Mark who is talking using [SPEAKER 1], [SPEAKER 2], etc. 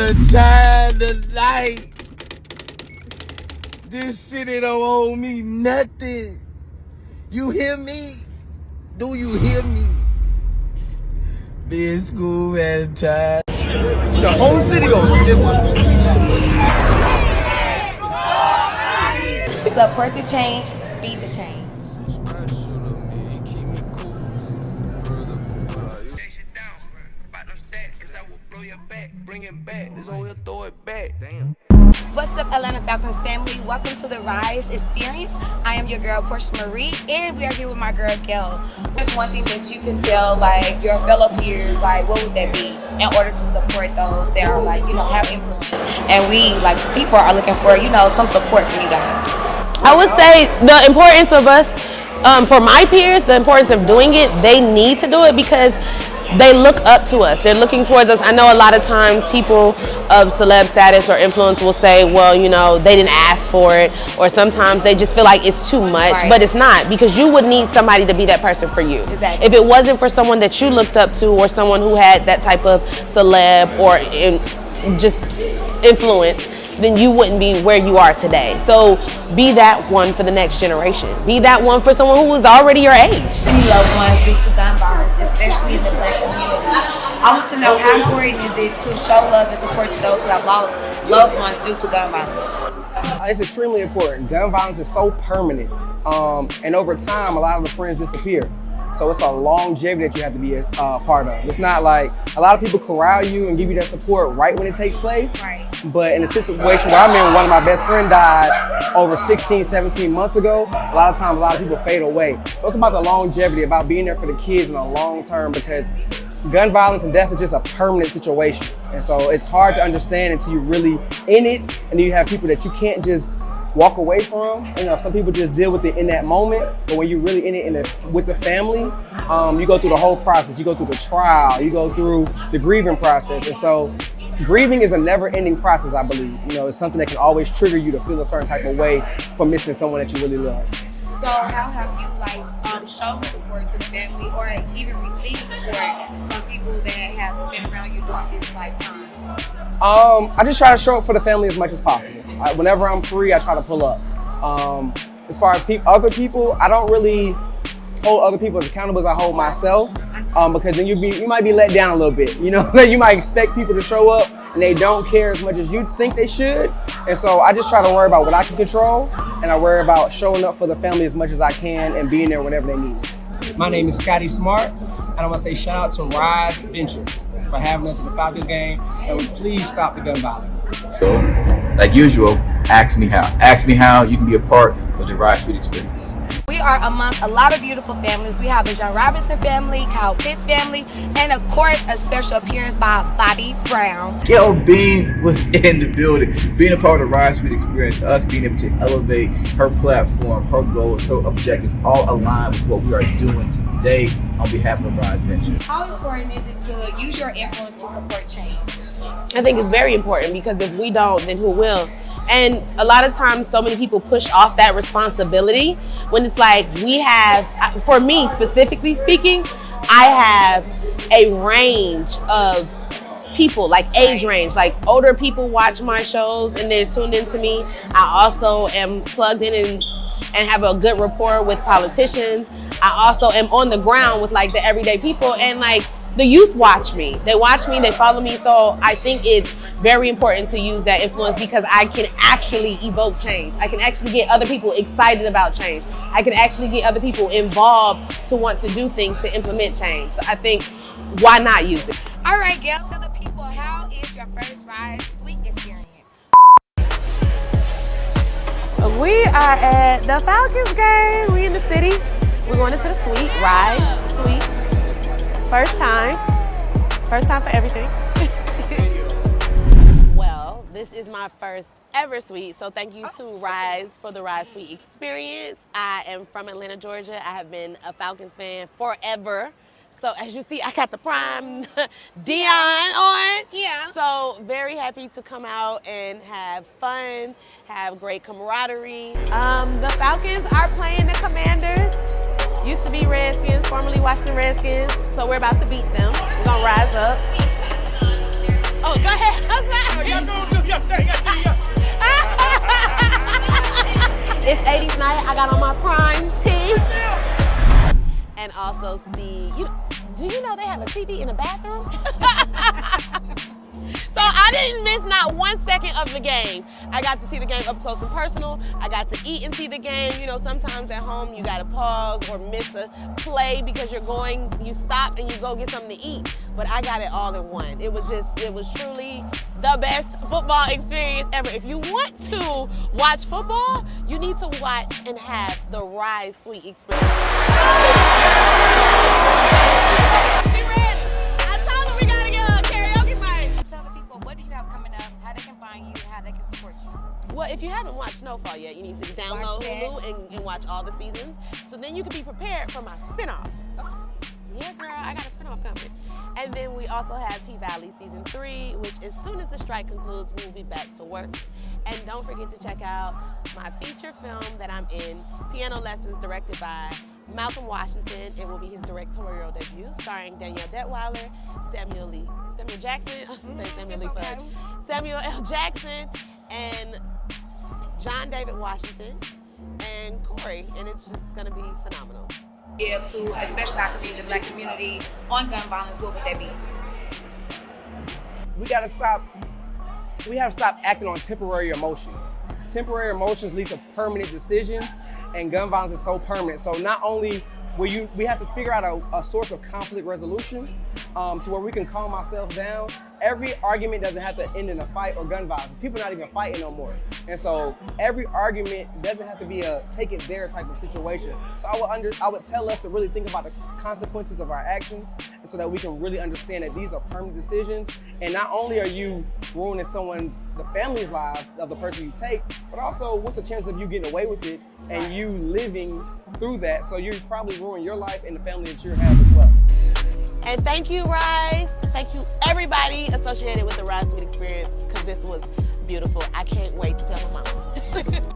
[SPEAKER 1] one time tonight. This city don't owe me nothing. You hear me? Do you hear me? Be in school at time.
[SPEAKER 2] The home city goes.
[SPEAKER 3] Support the change, be the change. What's up, Atlanta Falcons family? Welcome to the Wayz experience. I am your girl, Portia Marie, and we are here with my girl, Gail. There's one thing that you can tell, like, your fellow peers, like, what would that be in order to support those that are, like, you know, have influence? And we, like, people are looking for, you know, some support from you guys.
[SPEAKER 4] I would say the importance of us, for my peers, the importance of doing it, they need to do it because they look up to us. They're looking towards us. I know a lot of times people of celeb status or influence will say, well, you know, they didn't ask for it, or sometimes they just feel like it's too much, right. But it's not, because you would need somebody to be that person for you.
[SPEAKER 3] Exactly.
[SPEAKER 4] If it wasn't for someone that you looked up to or someone who had that type of celeb or just influence, then you wouldn't be where you are today. So be that one for the next generation. Be that one for someone who is already your age.
[SPEAKER 3] Any loved ones due to gun violence, especially in the Black community. I want to know, how important is it to show love and support to those who have lost loved ones due to gun violence?
[SPEAKER 2] It's extremely important. Gun violence is so permanent. And over time, a lot of the friends disappear. So it's a longevity that you have to be a part of. It's not like a lot of people corral you and give you that support right when it takes place.
[SPEAKER 3] Right.
[SPEAKER 2] But in a situation where I'm in, one of my best friends died over 16, 17 months ago, a lot of times a lot of people fade away. So it's about the longevity, about being there for the kids in the long term, because gun violence and death is just a permanent situation. And so it's hard to understand until you're really in it, and then you have people that you can't just walk away from. You know, some people just deal with it in that moment, but when you're really in it with the family, you go through the whole process. You go through the trial, you go through the grieving process. And so grieving is a never-ending process, I believe. You know, it's something that can always trigger you to feel a certain type of way for missing someone that you really love.
[SPEAKER 3] So how have you, like, shown support to the family or even received support from people that have been around you during this lifetime?
[SPEAKER 2] I just try to show up for the family as much as possible. Whenever I'm free, I try to pull up. As far as other people, I don't really hold other people as accountable as I hold myself, because then you might be let down a little bit. You know, you might expect people to show up and they don't care as much as you think they should. And so I just try to worry about what I can control, and I worry about showing up for the family as much as I can and being there whenever they need it.
[SPEAKER 5] My name is Scotty Smart, and I want to say shout out to Wayz Ventures for having us at the Falcons game, and please stop the gun violence.
[SPEAKER 6] So, like usual, ask me how. Ask me how you can be a part of the Wayz Suite experience.
[SPEAKER 3] We are amongst a lot of beautiful families. We have a John Robinson family, Kyle Pitts family, and of course, a special appearance by Bobby Brown.
[SPEAKER 6] Gail Bean was in the building. Being a part of the Wayz Suite experience, us being able to elevate her platform, her goals, her objectives, all aligned with what we are doing today on behalf of Wayz Ventures.
[SPEAKER 3] How important is it to use your influence to support change?
[SPEAKER 4] I think it's very important, because if we don't, then who will? And a lot of times, so many people push off that responsibility when it's like, we have, for me specifically speaking, I have a range of people, like age range, like older people watch my shows and they're tuned into me. I also am plugged in and have a good rapport with politicians. I also am on the ground with, like, the everyday people, and, like, the youth watch me. They watch me, they follow me. So I think it's very important to use that influence, because I can actually evoke change. I can actually get other people excited about change. I can actually get other people involved to want to do things to implement change. So I think, why not use it?
[SPEAKER 3] All right, Gail, tell the people, how is your first Wayz Suite experience?
[SPEAKER 4] We are at the Falcons game. We in the city. We're going into the suite, Wayz Suite. First time for everything. Well, this is my first ever suite, so thank you to Wayz for the Wayz Suite experience. I am from Atlanta, Georgia. I have been a Falcons fan forever. So as you see, I got the prime Dion on.
[SPEAKER 3] Yeah.
[SPEAKER 4] So very happy to come out and have fun, have great camaraderie. The Falcons are playing the Commanders. Used to be Redskins, formerly Washington Redskins. So we're about to beat them. We're gonna rise up. Oh, go ahead. go see, do you know they have a TV in the bathroom? So I didn't miss not 1 second of the game. I got to see the game up close and personal. I got to eat and see the game. Sometimes at home you gotta pause or miss a play because you stop and you go get something to eat. But I got it all in one. It was truly the best football experience ever. If you want to watch football, you need to watch and have the Rise Suite experience. Be ready. I told them we gotta get her a karaoke mic.
[SPEAKER 3] Tell the people what do you have coming up, how they can find you, how they can support you.
[SPEAKER 4] Well, if you haven't watched Snowfall yet, you need to download Hulu and watch all the seasons. So then you can be prepared for my spinoff. Yeah, girl, I got a spinoff coming. And then we also have P-Valley Season 3, which as soon as the strike concludes, we will be back to work. And don't forget to check out my feature film that I'm in, Piano Lessons, directed by Malcolm Washington. It will be his directorial debut, starring Danielle Detweiler, Samuel Jackson, I should say Samuel Lee Fudge, Samuel L. Jackson, and John David Washington, and Corey, and it's just gonna be phenomenal.
[SPEAKER 3] Give to, especially our community, the Black community, on gun violence, what would that be?
[SPEAKER 2] We have to stop acting on temporary emotions. Temporary emotions lead to permanent decisions, and gun violence is so permanent. So not only we have to figure out a source of conflict resolution to where we can calm ourselves down. Every argument doesn't have to end in a fight or gun violence. People are not even fighting no more. And so every argument doesn't have to be a take it there type of situation. So I would tell us to really think about the consequences of our actions, so that we can really understand that these are permanent decisions. And not only are you ruining the family's life of the person you take, but also what's the chance of you getting away with it and you living through that? So you probably ruin your life and the family that you have as well.
[SPEAKER 4] And thank you, Rise. Thank you, everybody associated with the Rise Suite experience, because this was beautiful. I can't wait to tell my mom.